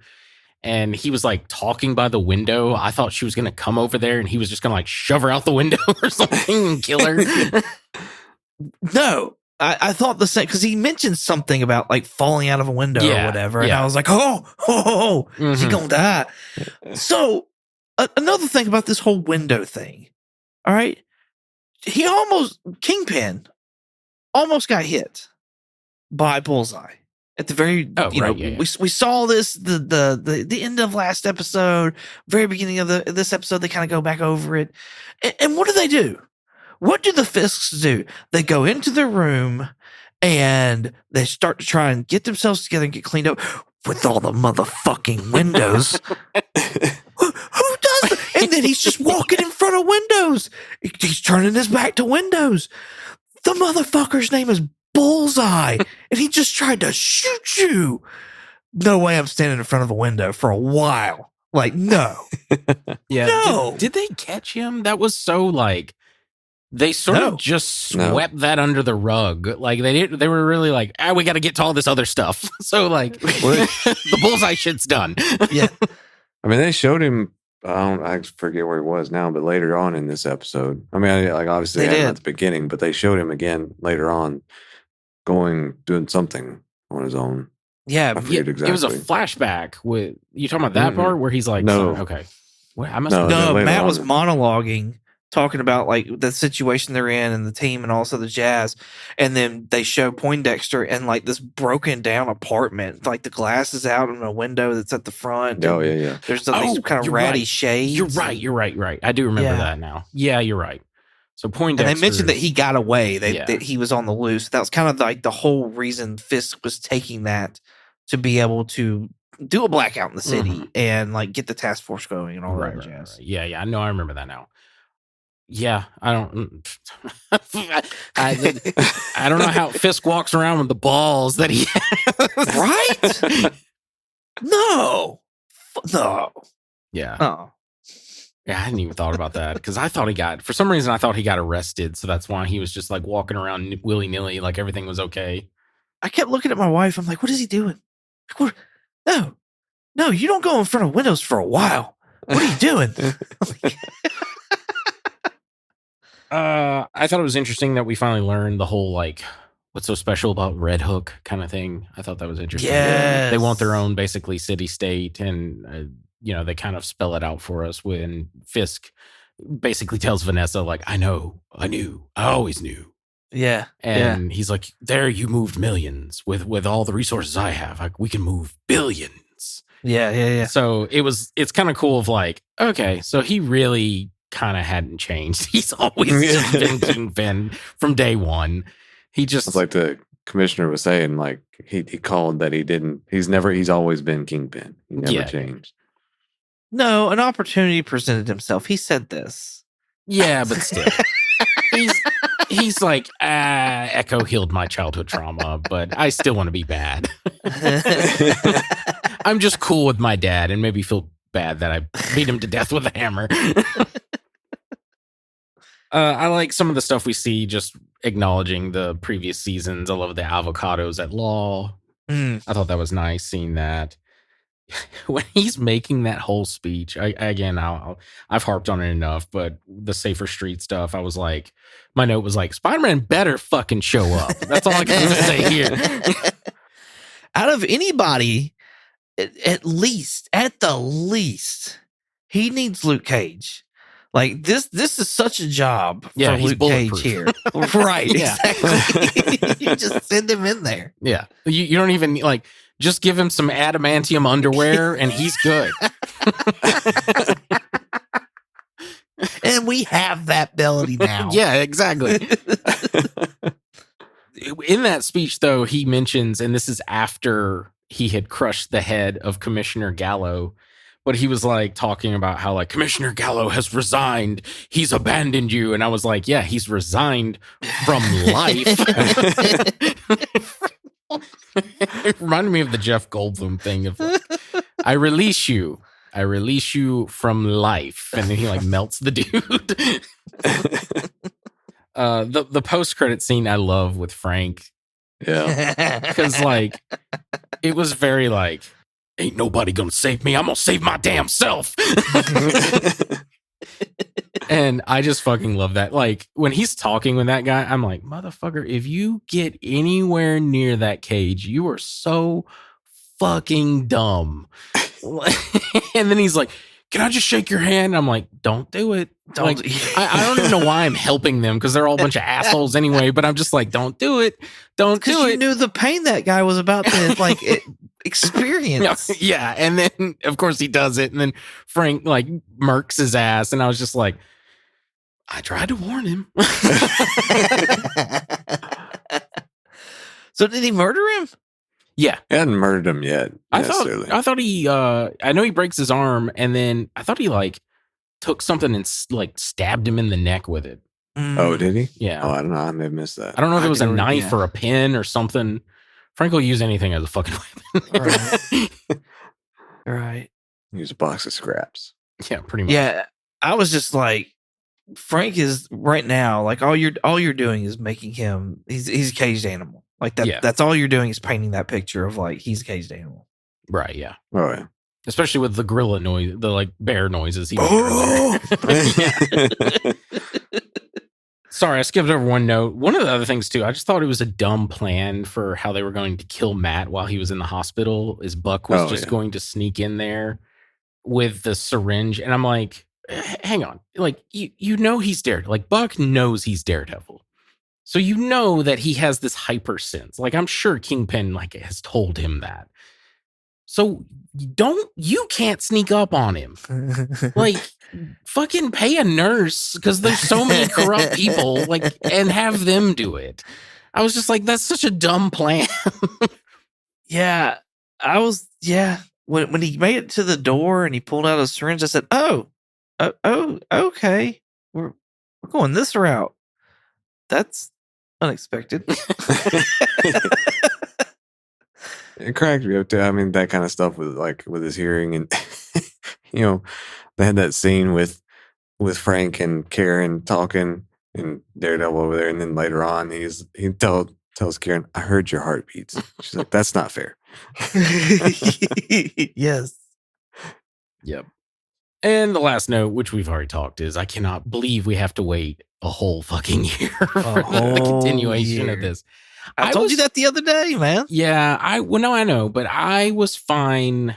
and he was like talking by the window, I thought she was gonna come over there and he was just gonna like shove her out the window or something and kill her. No, I thought the same, because he mentioned something about like falling out of a window or whatever, and I was like, she's gonna die. So another thing about this whole window thing, all right, Kingpin almost got hit by Bullseye at the very we saw this the end of last episode, very beginning of this episode. They kind of go back over it, and what do? What do the Fisks do? They go into their room and they start to try and get themselves together and get cleaned up with all the motherfucking windows. Who does that? And then he's just walking in front of windows. He's turning his back to windows. The motherfucker's name is Bullseye, and he just tried to shoot you. No way I'm standing in front of a window for a while. Like, no. Yeah. No. Did they catch him? That was so like... They sort of just swept that under the rug. Like they were really like, we got to get to all this other stuff. So like the Bullseye shit's done. Yeah. I mean, they showed him. I forget where he was now, but later on in this episode, I mean, like obviously they had him at the beginning, but they showed him again later on, doing something on his own. Yeah, I forget exactly. It was a flashback with you talking about that part where he's like, no, okay, well, Matt was monologuing, talking about like the situation they're in and the team and also the Jazz, and then they show Poindexter and like this broken down apartment, like the glass is out in a window that's at the front. Oh yeah. There's these kind of ratty shades. You're right. I do remember that now. Yeah, you're right. So Poindexter, and they mentioned that he got away. That he was on the loose. That was kind of like the whole reason Fisk was taking that, to be able to do a blackout in the city and like get the task force going and all that jazz. Right. Yeah. I know. I remember that now. Yeah, I don't. I don't know how Fisk walks around with the balls that he has. Right? No. Yeah. Oh. Yeah, I hadn't even thought about that because for some reason I thought he got arrested, so that's why he was just like walking around willy nilly, like everything was okay. I kept looking at my wife. I'm like, what is he doing? Like, what? No, you don't go in front of windows for a while. What are you doing? I thought it was interesting that we finally learned the whole like what's so special about Red Hook kind of thing. I thought that was interesting. Yes. They want their own basically city state, and they kind of spell it out for us when Fisk basically tells Vanessa like, I always knew. Yeah. And he's like, there you moved millions with all the resources I have. Like we can move billions. Yeah. So it's kind of cool of like, okay, so he really kind of hadn't changed. He's always just been Kingpin from day one. It's like the commissioner was saying, like he called that he's always been Kingpin. He never changed. No, an opportunity presented himself. He said this. Yeah, but still. he's like, Echo healed my childhood trauma, but I still want to be bad. I'm just cool with my dad and maybe feel bad that I beat him to death with a hammer. I like some of the stuff we see just acknowledging the previous seasons. I love the avocados at law. I thought that was nice seeing that. When he's making that whole speech, I've harped on it enough, but the Safer Street stuff, I was like, my note was like, Spider-Man better fucking show up. That's all I got to say here. Out of anybody, at the least, he needs Luke Cage. Like this is such a job for Luke Cage here. Right, exactly. You just send him in there. Yeah. You don't even like Just give him some adamantium underwear and he's good. And we have that ability now. Yeah, exactly. In that speech, though, he mentions, and this is after he had crushed the head of Commissioner Gallo, but he was like talking about how like Commissioner Gallo has resigned. He's abandoned you. And I was like, yeah, he's resigned from life. It reminded me of the Jeff Goldblum thing of like, I release you from life. And then he like melts the dude. The post-credit scene I love with Frank. Yeah. Because like it was very like, ain't nobody gonna save me. I'm gonna save my damn self. And I just fucking love that. Like when he's talking with that guy, I'm like, motherfucker, if you get anywhere near that cage, you are so fucking dumb. And then he's like, can I just shake your hand? I'm like, don't do it. Don't. Like, I don't even know why I'm helping them because they're all a bunch of assholes anyway. But I'm just like, don't do it. Don't do Because you it. knew the pain that guy was about to like experience. Yeah. And then, of course, he does it. And then Frank like murks his ass. And I was just like, I tried to warn him. So did he murder him? Yeah. I hadn't murdered him yet. I thought he, I know he breaks his arm. And then I thought he like took something and like stabbed him in the neck with it. Oh, did he? Yeah. Oh, I don't know. I may have missed that. I don't know if it was a can already- knife or a pin or something. Frank will use anything as a fucking weapon. Right. Use a box of scraps. Yeah, pretty much. Yeah, I was just like, Frank is right now like all you're doing is making him he's a caged animal. Like that. Yeah. That's all you're doing is painting that picture of like he's a caged animal. Right, yeah. Oh, yeah. Especially with the gorilla noise, the like bear noises he made Oh! earlier. Sorry, I skipped over one note. One of the other things too, I just thought it was a dumb plan for how they were going to kill Matt while he was in the hospital. Is Buck was going to sneak in there with the syringe, and I'm like, hang on, like you know he's Daredevil. Like Buck knows he's Daredevil, so you know that he has this hyper sense. Like I'm sure Kingpin like has told him that. So you can't sneak up on him. Like fucking pay a nurse because there's so many corrupt people like and have them do it. I was just like, that's such a dumb plan. Yeah, I was. Yeah, when he made it to the door and he pulled out a syringe, I said, "Oh, okay, we're going this route. That's unexpected." It cracked me up too. I mean, that kind of stuff with like with his hearing, and you know, they had that scene with Frank and Karen talking and Daredevil over there, and then later on, he tells Karen, "I heard your heartbeats." She's like, "That's not fair." Yes. Yep. And the last note, which we've already talked, is I cannot believe we have to wait a whole fucking year for the whole continuation year. of this. I told you that the other day, man. Yeah, I know, but I was fine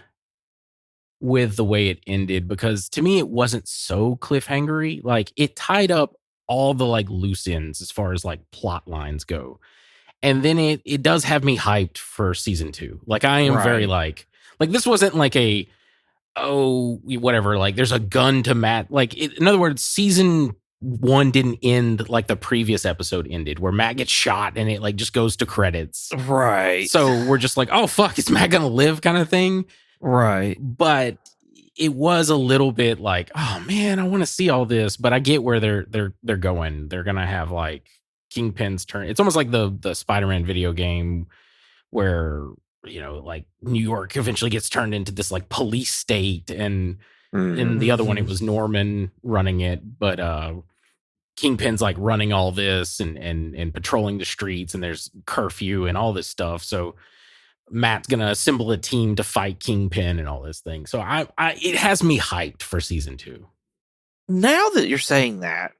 with the way it ended because to me it wasn't so cliffhangery. Like it tied up all the like loose ends as far as like plot lines go. And then it does have me hyped for season 2. Like I am very like this wasn't like a whatever, like there's a gun to Matt. Like in other words, season 1 didn't end like the previous episode ended, where Matt gets shot and it like just goes to credits. Right. So we're just like, oh fuck, is Matt gonna live kind of thing. Right. But it was a little bit like, oh man, I want to see all this. But I get where they're going. They're gonna have like Kingpin's turn. It's almost like the Spider-Man video game where, you know, like New York eventually gets turned into this like police state, and in the other one it was Norman running it, but Kingpin's like running all this and patrolling the streets, and there's curfew and all this stuff. So Matt's gonna assemble a team to fight Kingpin and all this thing. So I it has me hyped for season 2. Now that you're saying that,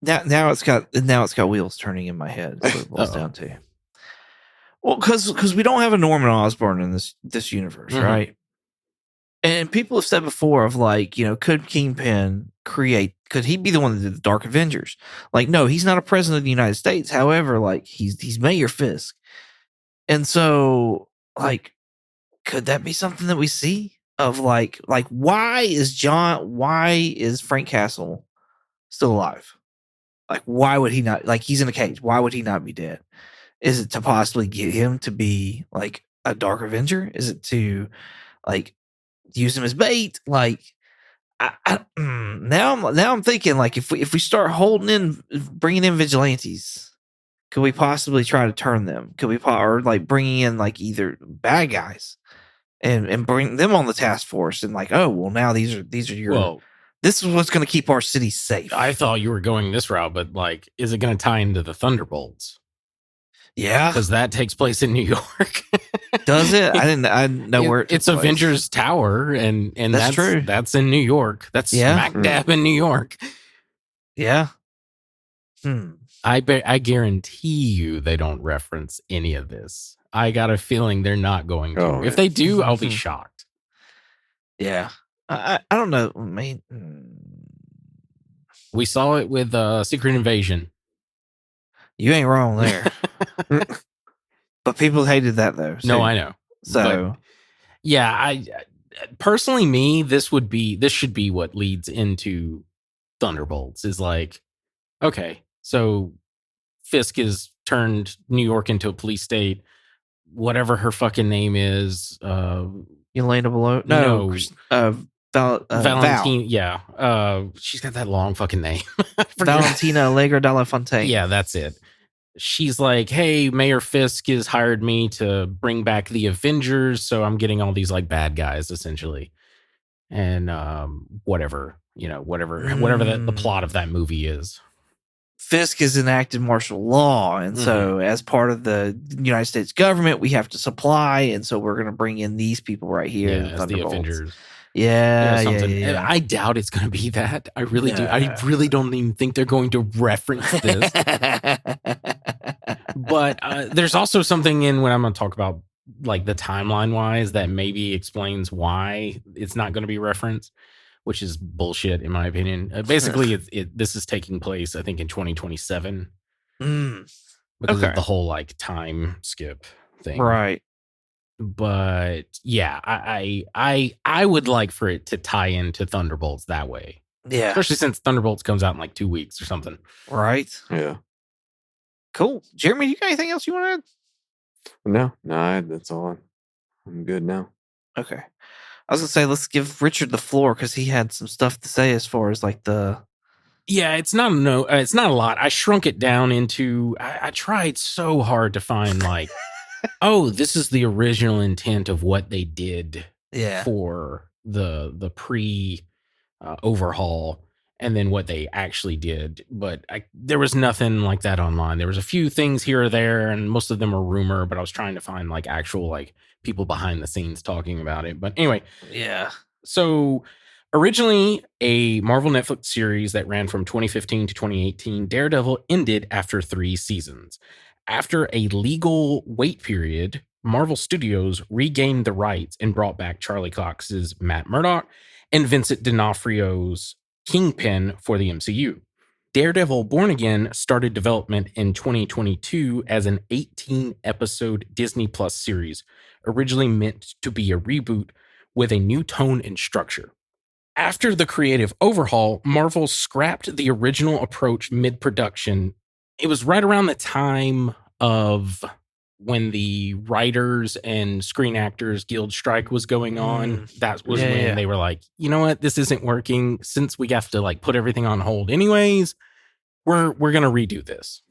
now it's got wheels turning in my head. That's what it boils down to. Well, because we don't have a Norman Osborn in this universe, right? And people have said before of like, you know, could Kingpin could he be the one that did the Dark Avengers? Like, no, he's not a president of the United States. However, like he's Mayor Fisk. And so like, could that be something that we see? Of like why is Frank Castle still alive? Like, why would he not? Like, he's in a cage. Why would he not be dead? Is it to possibly get him to be like a Dark Avenger? Is it to like use him as bait? Like, now I'm thinking like if we start bringing in vigilantes, could we possibly try to turn them? Could we or like bringing in like either bad guys and bring them on the task force and like, oh well, now these are your Well, this is what's going to keep our city safe. I thought you were going this route, but like, is it going to tie into the Thunderbolts? Yeah, Because that takes place in New York. does it? I didn't know where it's Avengers Tower, and that's true. That's in New York. That's smack dab in New York. Yeah. I guarantee you they don't reference any of this. I got a feeling they're not going to. Oh, if they do, I'll be shocked. Yeah. I don't know. I mean, we saw it with Secret Invasion. You ain't wrong there. But people hated that though. No, I know. So but, yeah, I personally, this should be what leads into Thunderbolts. Is like, okay, so Fisk has turned New York into a police state. Whatever her fucking name is, Elena Below. No, Valentine. Val. Yeah, she's got that long fucking name. Valentina Allegra de la Fontaine. Yeah, that's it. She's like, hey, Mayor Fisk has hired me to bring back the Avengers, so I'm getting all these like bad guys essentially, and whatever the plot of that movie is. Fisk has enacted martial law, and so as part of the United States government, we have to supply, and so we're going to bring in these people right here, as the Avengers. Yeah. I doubt it's going to be that. I really do. I really don't even think they're going to reference this. But there's also something in when I'm going to talk about like the timeline wise that maybe explains why it's not going to be referenced, which is bullshit in my opinion. Basically, this is taking place, I think, in 2027 because of the whole like time skip thing, right? But yeah, I would like for it to tie into Thunderbolts that way. Yeah. Especially since Thunderbolts comes out in like 2 weeks or something. Right. Yeah. Cool. Jeremy, you got anything else you want to add? No, that's all. I'm good now. Okay. I was going to say, let's give Richard the floor because he had some stuff to say as far as like the... Yeah, it's not a lot. I shrunk it down into... I tried so hard to find like... oh, this is the original intent of what they did for the pre overhaul, and then what they actually did. But there was nothing like that online. There was a few things here or there, and most of them were rumor. But I was trying to find like actual like people behind the scenes talking about it. But anyway, so originally a Marvel Netflix series that ran from 2015 to 2018, Daredevil ended after 3 seasons. After a legal wait period, Marvel Studios regained the rights and brought back Charlie Cox's Matt Murdock and Vincent D'Onofrio's Kingpin for the MCU. Daredevil Born Again started development in 2022 as an 18-episode Disney Plus series, originally meant to be a reboot with a new tone and structure. After the creative overhaul, Marvel scrapped the original approach mid-production. It was right around the time of when the Writers and Screen Actors Guild strike was going on. That was when they were like, you know what, this isn't working. Since we have to like put everything on hold anyways, we're going to redo this.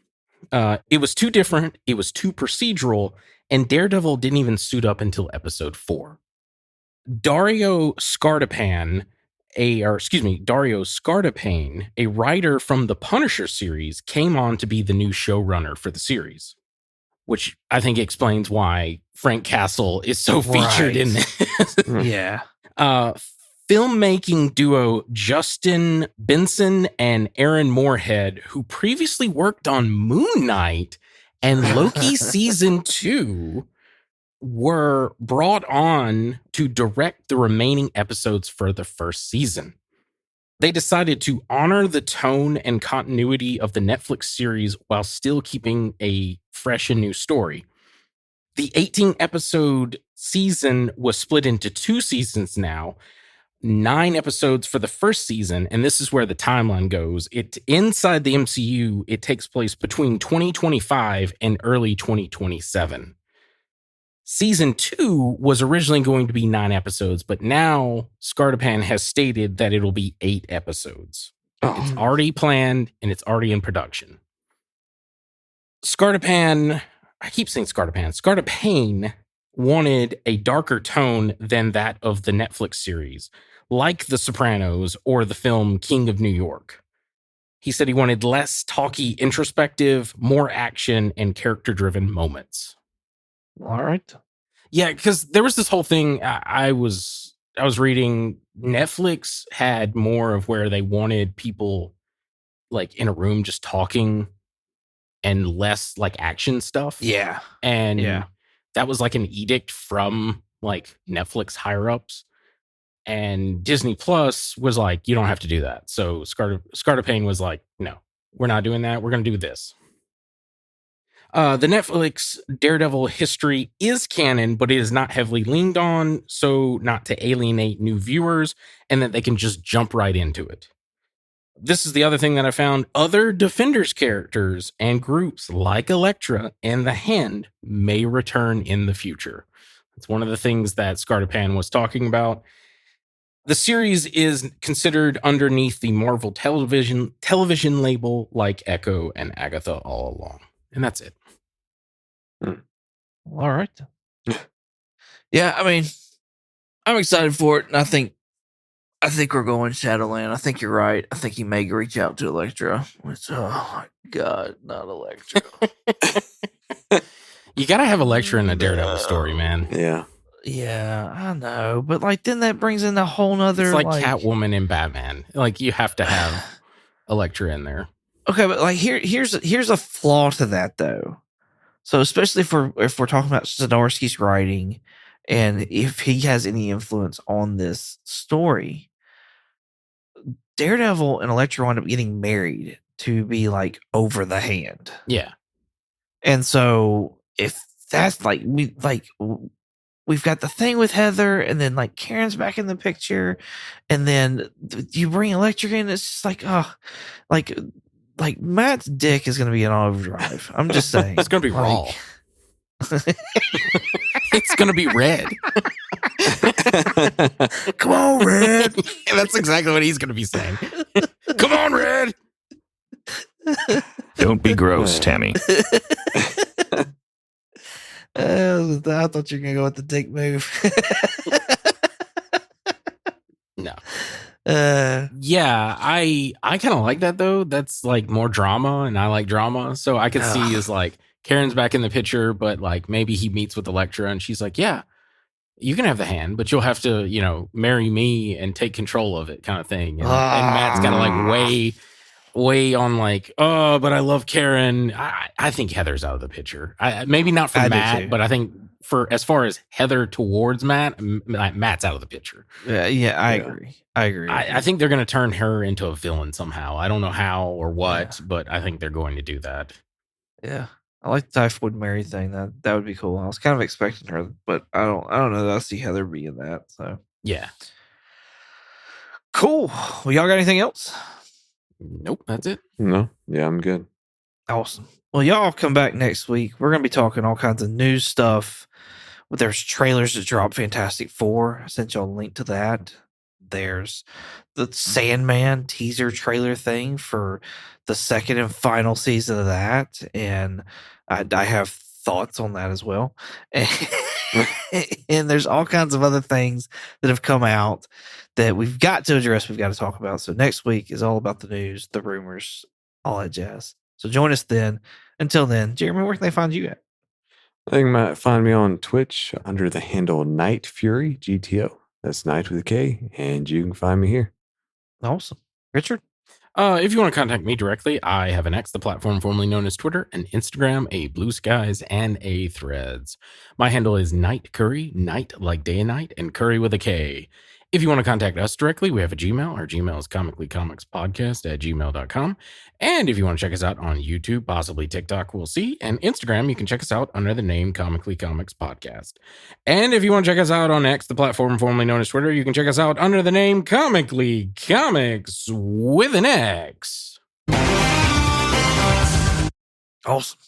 It was too different. It was too procedural. And Daredevil didn't even suit up until episode 4. Dario Scardapane, a writer from the Punisher series, came on to be the new showrunner for the series, which I think explains why Frank Castle is so featured in this. Filmmaking duo Justin Benson and Aaron Moorhead, who previously worked on Moon Knight and Loki season 2, were brought on to direct the remaining episodes for the first season. They decided to honor the tone and continuity of the Netflix series while still keeping a fresh and new story. The 18 episode season was split into 2 seasons now. 9 episodes for the first season, and this is where the timeline goes. It inside the MCU, it takes place between 2025 and early 2027. Season 2 was originally going to be 9 episodes, but now Scartapan has stated that it'll be 8 episodes. It's already planned and it's already in production. Scartapan wanted a darker tone than that of the Netflix series, like The Sopranos or the film King of New York. He said he wanted less talky, introspective, more action and character-driven moments. All right. Yeah, because there was this whole thing I was reading. Netflix had more of where they wanted people like in a room just talking and less like action stuff. Yeah. And that was like an edict from like Netflix higher ups. And Disney Plus was like, you don't have to do that. So Scartapan was like, no, we're not doing that. We're going to do this. The Netflix Daredevil history is canon, but it is not heavily leaned on, so not to alienate new viewers and that they can just jump right into it. This is the other thing that I found. Other Defenders characters and groups like Elektra and the Hand may return in the future. It's one of the things that Scartapan was talking about. The series is considered underneath the Marvel television label like Echo and Agatha all along. And that's it. All right. Yeah, I mean, I'm excited for it, and I think we're going Shadowland. I think you're right. I think he may reach out to Elektra. Which, oh my God, not Elektra. You gotta have Elektra in a Daredevil story, man. Yeah. Yeah, I know, but like then that brings in a whole nother. It's like Catwoman and Batman. Like you have to have Elektra in there. Okay, but like here's a flaw to that though. So especially if we're talking about Zdarsky's writing, and if he has any influence on this story, Daredevil and Elektra wind up getting married to be like over the Hand. Yeah. And so if that's like we've got the thing with Heather, and then like Karen's back in the picture, and then you bring Elektra in, it's just like, oh, like Matt's dick is going to be an overdrive. I'm just saying. It's going to be raw. It's going to be red. Come on, Red. That's exactly what he's going to be saying. Come on, Red. Don't be gross, Tammy. I thought you were going to go with the dick move. No. Yeah, I kind of like that though. That's like more drama, and I like drama, so I could see is like Karen's back in the picture, but like maybe he meets with Elektra, and she's like, "Yeah, you can have the Hand, but you'll have to, marry me and take control of it," kind of thing. And Matt's kind of like way on like, oh, but I love Karen. I think Heather's out of the picture. Maybe not for Matt, but I think for as far as Heather towards Matt, Matt's out of the picture. Yeah, I agree. I think they're going to turn her into a villain somehow. I don't know how or what, but I think they're going to do that. Yeah, I like the Typhoid Mary thing. That would be cool. I was kind of expecting her, but I don't know that I see Heather being that. So yeah, cool. Well, y'all got anything else? Nope, that's it. No, yeah, I'm good. Awesome. Well, y'all come back next week. We're going to be talking all kinds of new stuff. There's trailers that drop Fantastic Four. I sent y'all a link to that. There's the Sandman teaser trailer thing for the second and final season of that. And I have thoughts on that as well. And there's all kinds of other things that have come out that we've got to address, we've got to talk about. So next week is all about the news, the rumors, all that jazz. So join us then. Until then, Jeremy, where can they find you at? I think you might find me on Twitch under the handle Night Fury GTO. That's Night with a K, and you can find me here. Awesome. Richard? If you want to contact me directly, I have an X, the platform formerly known as Twitter, an Instagram, a Blue Skies, and a Threads. My handle is Night Curry, night like day and night, and Curry with a K. If you want to contact us directly, we have a Gmail. Our Gmail is comicallycomicspodcast@gmail.com. And if you want to check us out on YouTube, possibly TikTok, we'll see, and Instagram, you can check us out under the name Comically Comics Podcast. And if you want to check us out on X, the platform formerly known as Twitter, you can check us out under the name Comically Comics with an X. Awesome.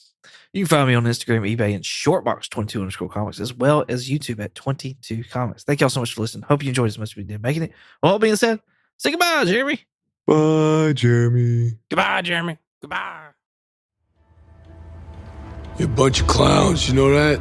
You can find me on Instagram, eBay, and Shortbox22_comics, as well as YouTube at 22 Comics. Thank y'all so much for listening. Hope you enjoyed as much as we did making it. With all being said, say goodbye, Jeremy. Bye, Jeremy. Goodbye, Jeremy. Goodbye. You're a bunch of clowns, you know that?